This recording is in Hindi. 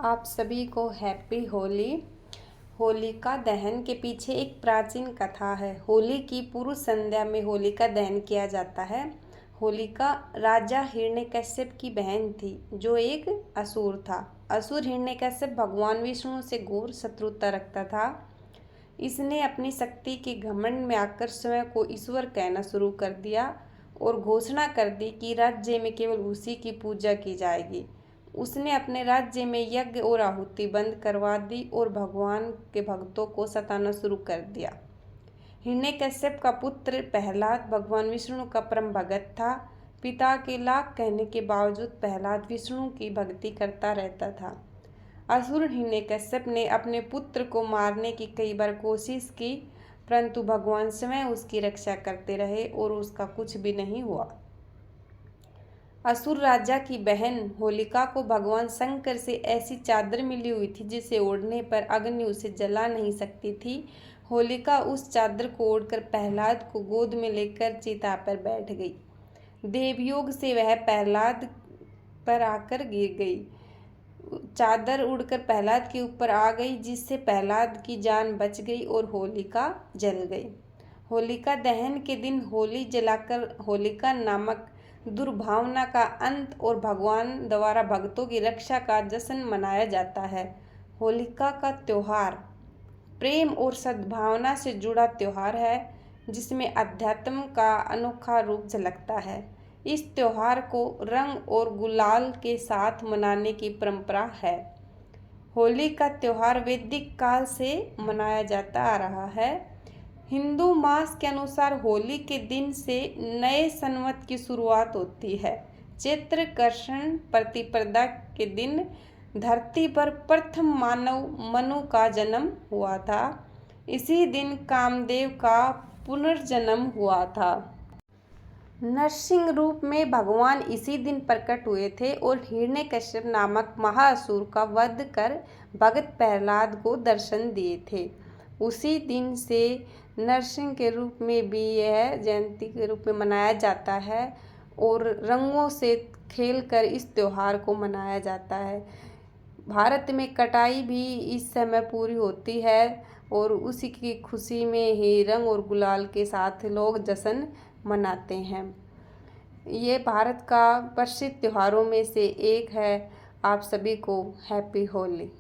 आप सभी को हैप्पी होली। होलिका दहन के पीछे एक प्राचीन कथा है। होली की पूर्व संध्या में होलिका दहन किया जाता है। होलिका राजा हिरण्यकश्यप की बहन थी, जो एक असुर था। असुर हिरण्यकश्यप भगवान विष्णु से घोर शत्रुता रखता था। इसने अपनी शक्ति के घमंड में आकर स्वयं को ईश्वर कहना शुरू कर दिया और घोषणा कर दी कि राज्य में केवल उसी की पूजा की जाएगी। उसने अपने राज्य में यज्ञ और आहुति बंद करवा दी और भगवान के भक्तों को सताना शुरू कर दिया। हिरण्यकश्यप का पुत्र प्रहलाद भगवान विष्णु का परम भगत था। पिता के लाख कहने के बावजूद प्रहलाद विष्णु की भक्ति करता रहता था। असुर हिरण्यकश्यप ने अपने पुत्र को मारने की कई बार कोशिश की, परंतु भगवान स्वयं उसकी रक्षा करते रहे और उसका कुछ भी नहीं हुआ। असुर राजा की बहन होलिका को भगवान शंकर से ऐसी चादर मिली हुई थी जिसे ओढ़ने पर अग्नि उसे जला नहीं सकती थी। होलिका उस चादर को ओढ़कर प्रहलाद को गोद में लेकर चिता पर बैठ गई। देवयोग से वह प्रहलाद पर आकर गिर गई। चादर उड़कर प्रहलाद के ऊपर आ गई, जिससे प्रहलाद की जान बच गई और होलिका जल गई। होलिका दहन के दिन होली जलाकर होलिका नामक दुर्भावना का अंत और भगवान द्वारा भक्तों की रक्षा का जश्न मनाया जाता है। होलिका का त्योहार प्रेम और सद्भावना से जुड़ा त्योहार है, जिसमें अध्यात्म का अनोखा रूप झलकता है। इस त्योहार को रंग और गुलाल के साथ मनाने की परंपरा है। होली का त्योहार वैदिक काल से मनाया जाता आ रहा है। हिंदू मास के अनुसार होली के दिन से नए संवत की शुरुआत होती है। चैत्र कृष्ण प्रतिपदा के दिन धरती पर प्रथम मानव मनु का जन्म हुआ था। इसी दिन कामदेव का पुनर्जन्म हुआ था। नरसिंह रूप में भगवान इसी दिन प्रकट हुए थे और हिरण्यकश्यप नामक महाअसुर का वध कर भगत प्रहलाद को दर्शन दिए थे। उसी दिन से नरसिंह के रूप में भी यह जयंती के रूप में मनाया जाता है और रंगों से खेलकर इस त्योहार को मनाया जाता है। भारत में कटाई भी इस समय पूरी होती है और उसी की खुशी में ही रंग और गुलाल के साथ लोग जश्न मनाते हैं। ये भारत का प्रसिद्ध त्योहारों में से एक है। आप सभी को हैप्पी होली।